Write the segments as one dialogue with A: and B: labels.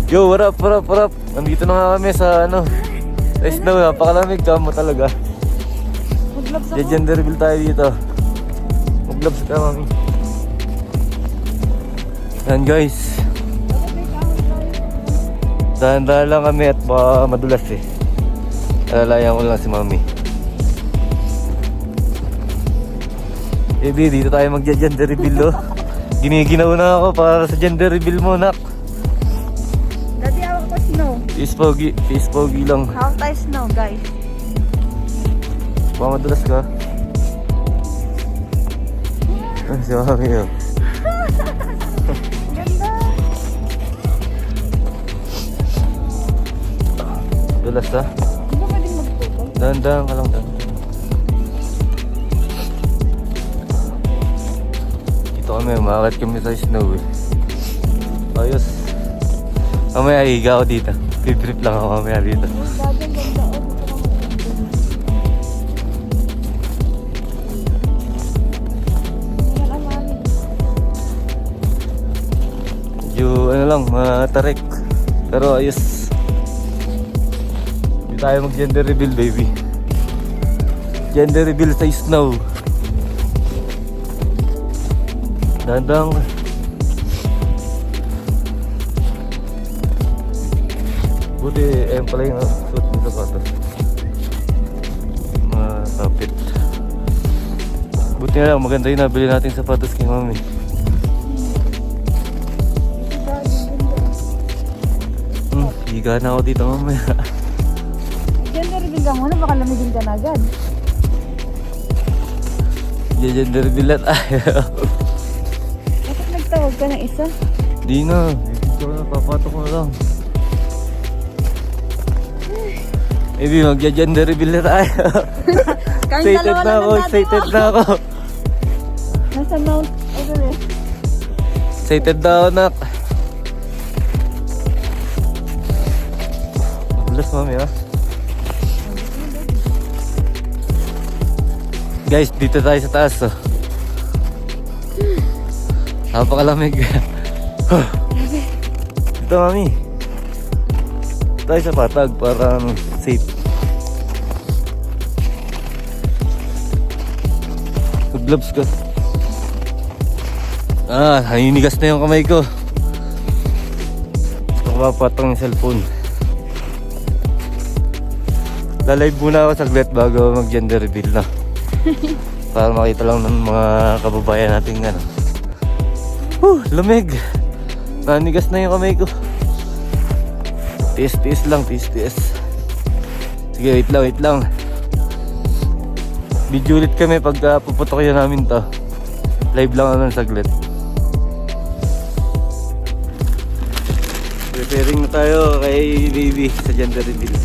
A: Yo, what up, what up, what up? Nandito na nga kami sa ano, sa snow. Napakalamig, kamo talaga.
B: Mag-gloves ako.
A: Gender reveal tayo dito. Mag-gloves ka, mami. Yan guys. Dahan-dahan lang kami at baka madulas eh. Alalayan ko lang si mami. Baby, dito tayo mag-gender reveal, oh. Giniginaw na ako para sa gender reveal mo, nak.
B: Dati hawak ko snow.
A: Face pogi lang.
B: Hawak tayo snow, guys.
A: Baka madulas ka. Ay, si mami, oh.
B: Ganda.
A: Dulas, ha?
B: Di ba pwedeng magpupol?
A: Dahan-dahan ka lang, dahan. Dito kami, umakit kami sa snow, eh. Ayos. Mamaya higa ako dito. Trip lang ako mamaya dito.
B: Dati ang ganda. Yan ang mami.
A: Medyo ano lang, matarik. Pero ayos. Hindi tayo mag-gender reveal, baby. Gender reveal sa snow. Dadang. Buti, ayun pala yung suit ng sapatos. Matapit. Buti na lang, maganda yung nabili natin sapatos kay mami. Higa na ako dito mamaya.
B: Gender reveal ka muna, baka lamigin ka na agad.
A: Gender reveal at ayaw.
B: Bakit nagtawag ka ng isa?
A: Di na, dito na, papatok ko na lang. Maybe magja-gender reveal na tayo. Excited na ako, excited na ako.
B: Nasa Mount Everest.
A: Excited na ako, nak. Madulas, mami, ha? Guys, dito tayo sa taas, oh. Napakalamig. Dito, mami. Tayo sa patag para safe. Mag-gloves ka. Naninigas na yung kamay ko. Gusto ko mapatong yung cellphone. Lalive muna ako saglit bago mag-gender reveal na. Para makita lang ng mga kababayan natin ano. Lamig. Naninigas na yung kamay ko. Tiis lang, tiis. Sige, wait lang. Video ulit kami pag puputok yun namin to. Live lang naman saglit. Preparing na tayo kay baby sa gender reveal.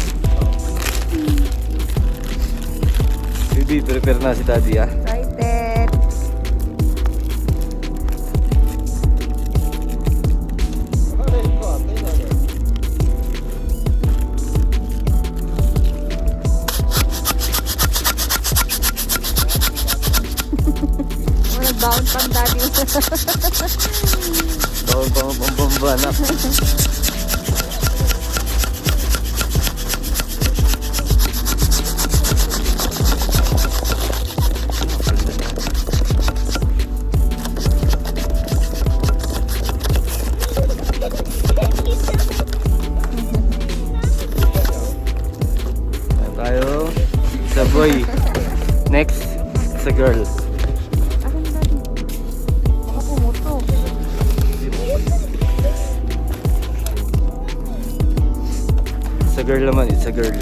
A: Baby, prepare na si daddy, ha?
B: Excited. Nagbaon pang daddy.
A: Bawal pang bomba na. Tayo sa boy. Next sa girl.
B: Akin daddy. Baka pumuto.
A: Sa girl naman, it's a girl.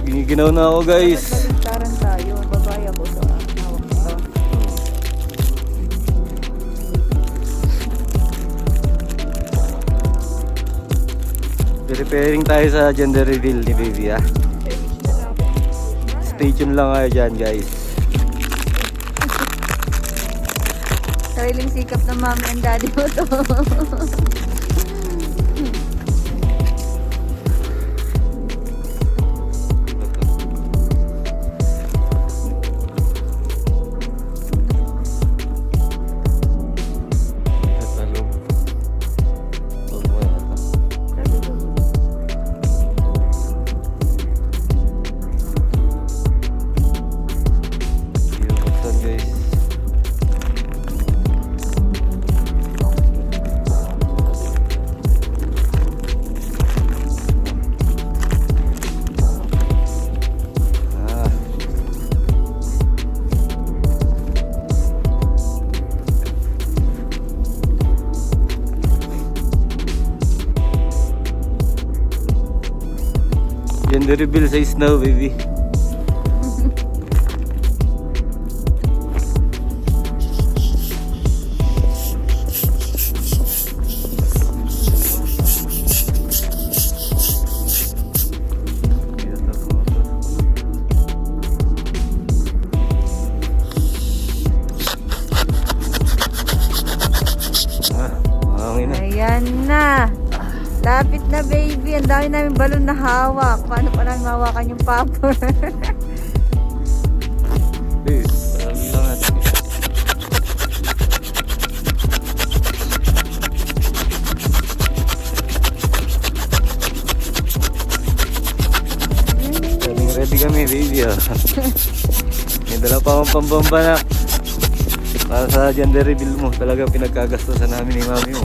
A: Giniginaw na ako, guys.
B: Karan tayo. Babae ako sa hawak ko.
A: Preparing tayo sa gender reveal ni baby, ha. Stay tuned lang kayo dyan, guys.
B: Sariling sikap ng mami and daddy mo to.
A: Gender reveal sa snow, baby.
B: Ayan na. Lapit na, baby. Ang dami namin balon na hawak. Paano pa namin mahawakan yung popper?
A: Baby, parang lang natin. Ready kami, baby. May dala pa akong pambomba na. Para sa gender reveal mo, talaga pinagkagastosan namin ni mami mo.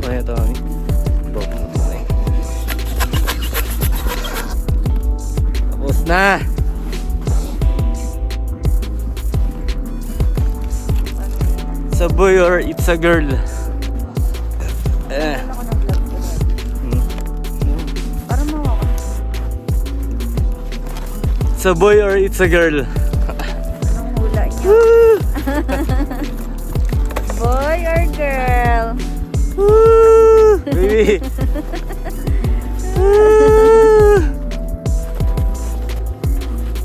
A: Kaya ito kami. Tapos na! It's a boy or it's a girl?
B: Para mahawakan.
A: It's a boy or it's a girl?
B: Anong hula niyo? Boy or girl?
A: Baby!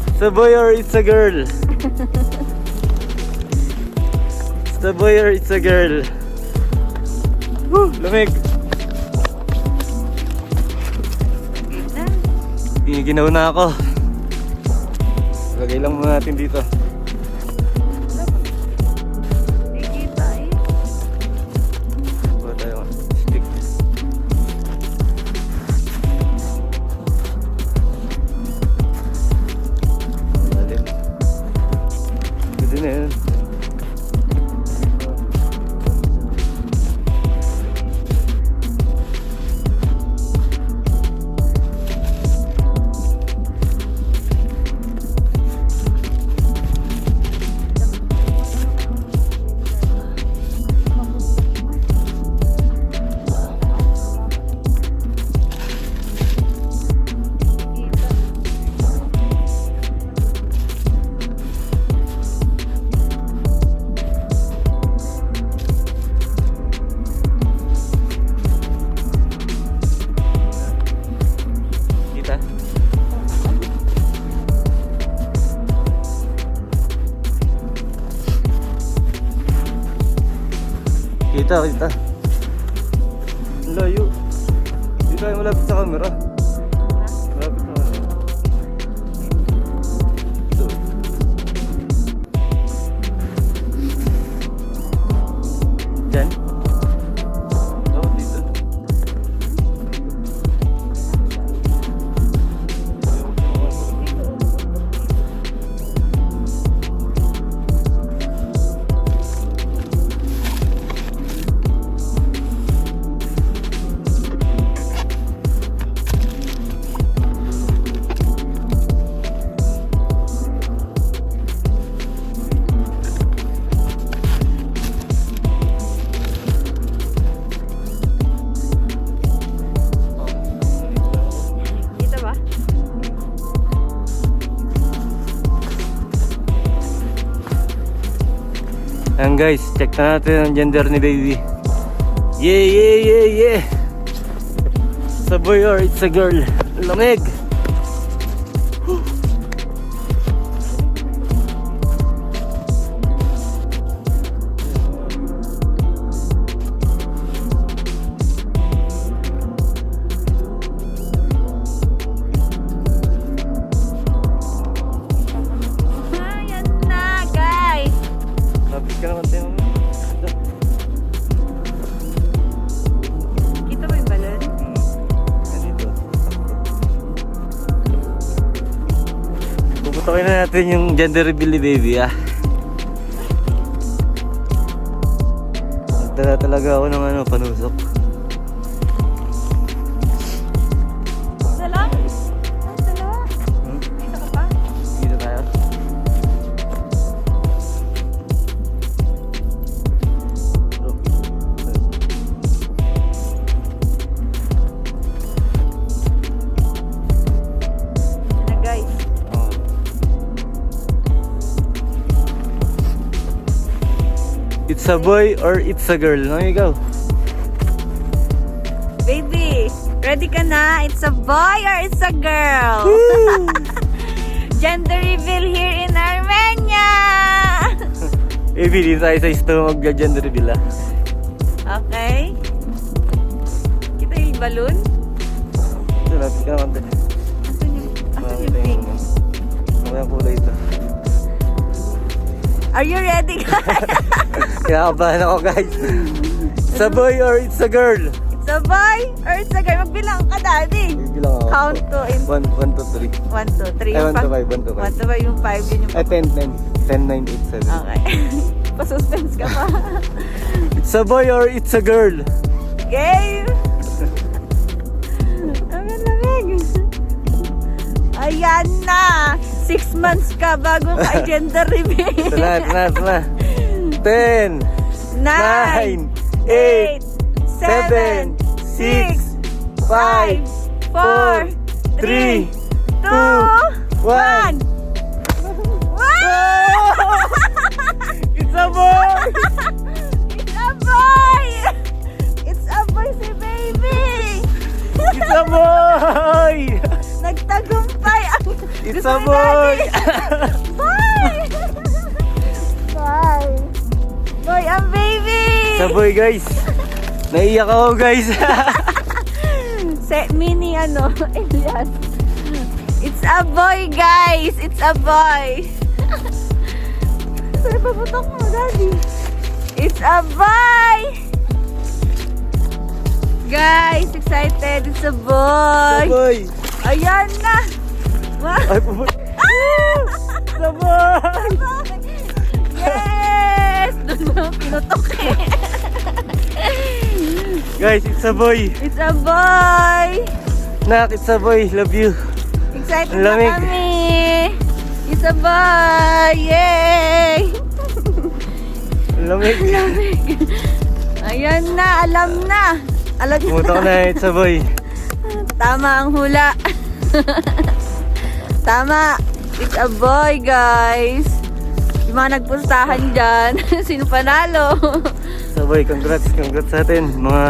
A: It's a boy or it's a girl? It's a boy or it's a girl? Woo! Lamig! Ginaw na ako. Lagay lang muna natin dito.
B: Ikita eh.
A: Kuha tayo ng stick. Lalim. Pwede na yun. Kita, kita. Ang layo. Hindi tayo malapit sa camera. Malapit sa camera. Ito. Diyan. Dapat dito.
B: Kita ba?
A: Ayan guys, check na natin ang gender ni baby. Yeah, yeah, yeah, yeah. It's a boy or it's a girl? Lamig.
B: Ayan na, guys.
A: Lapit ka naman tayo.
B: Kita ba yung balon?
A: Dito. Puputokin na natin yung gender reveal ni baby Nagdala talaga ako ng panusok.
B: Salam. Salam. Kita ka pa?
A: Dito tayo. It's a boy or it's a girl? Mami, ikaw.
B: Baby, ready ka na? It's a boy or it's a girl? Gender reveal here in Armenia!
A: Baby, din tayo sa isto mag-gender reveal ah.
B: Okay. Kita yung balloon?
A: Ito, lapit ka naman tayo.
B: Asan yung pink?
A: Ang kulay ito.
B: Are you ready, guys?
A: Kinakabahan ako, guys. It's a boy or it's a girl?
B: It's a boy or it's a girl? Magbilang ka, daddy.
A: Bilang ako.
B: Count to in
A: 1, 2, 3.
B: 1, 2, 3.
A: Ay, 1 to 5, 1 to 5.
B: 1 to 5 yung 5. Yun yung
A: Ay, 10, 9, 8, 7.
B: Okay. Pa-suspense ka pa.
A: It's a boy or it's a girl?
B: Game! Ang lamig. Ayan na! 6 months ka bago ka gender reveal.
A: Ito na. 10, 9, 8, 7, 6, 5, 4, 3, 2, 1. It's a boy!
B: It's a boy! It's a boy si baby!
A: It's a boy!
B: Nagtagumpay ang
A: It's
B: gusto
A: a
B: ni
A: boy!
B: Daddy. Boy! Boy! Boy ang baby!
A: It's a boy, guys. Naiyak ako, guys.
B: Mini Elias. It's a boy, guys! It's a boy! Saan paputok mo, Daddy? It's a boy! Guys, excited! It's a
A: It's a
B: boy!
A: boy!
B: Ayan na! Wow!
A: Ay, pupunta. It's a boy!
B: Yes! Doon mo pinutok eh.
A: Guys, it's a boy.
B: It's a boy!
A: Nak, it's a boy. Love you.
B: Excited
A: Ang
B: na
A: lamig.
B: kami! It's a boy! Yay!
A: Lamig.
B: Ayan na, alam na! Alam
A: Pumunta ko na, it's a boy.
B: Tama ang hula. Tama. It's a boy, guys. Yung mga nagpustahan dyan. Sino panalo?
A: It's a boy. Congrats sa atin, mga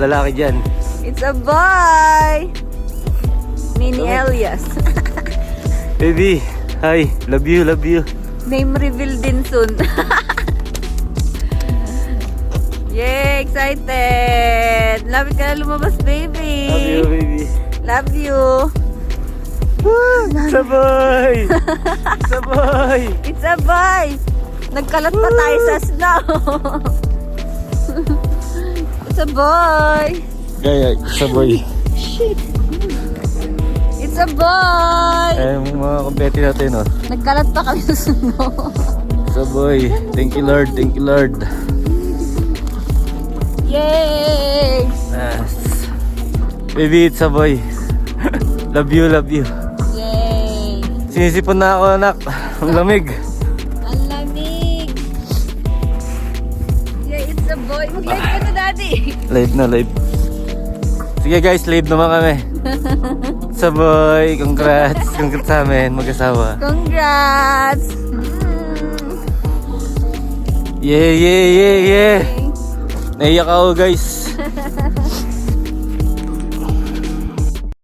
A: lalaki dyan.
B: It's a boy. Mini Elias.
A: Baby, hi. Love you.
B: Name reveal din soon. Yay! Excited! Lapit ka na lumabas, baby.
A: Love you, baby.
B: Love you.
A: It's a boy! It's a boy!
B: It's a boy! Nagkalat pa tayo sa snow. It's a boy!
A: Gaya, it's a boy.
B: It's a boy!
A: Yung mga kompeti natin, oh.
B: Nagkalat pa kami sa snow.
A: It's a boy. Thank you, Lord.
B: Yay!
A: Yes. Baby, it's a boy. Love you.
B: Yay!
A: Sinisipon na ako, anak. Ang lamig.
B: Ang lamig! Yay, it's a boy. Mag-live ka na, Daddy.
A: Live na. Sige guys, live naman kami. It's a boy. Congrats sa amin, mag-asawa.
B: Congrats!
A: Yeah. Naiyak ako, guys.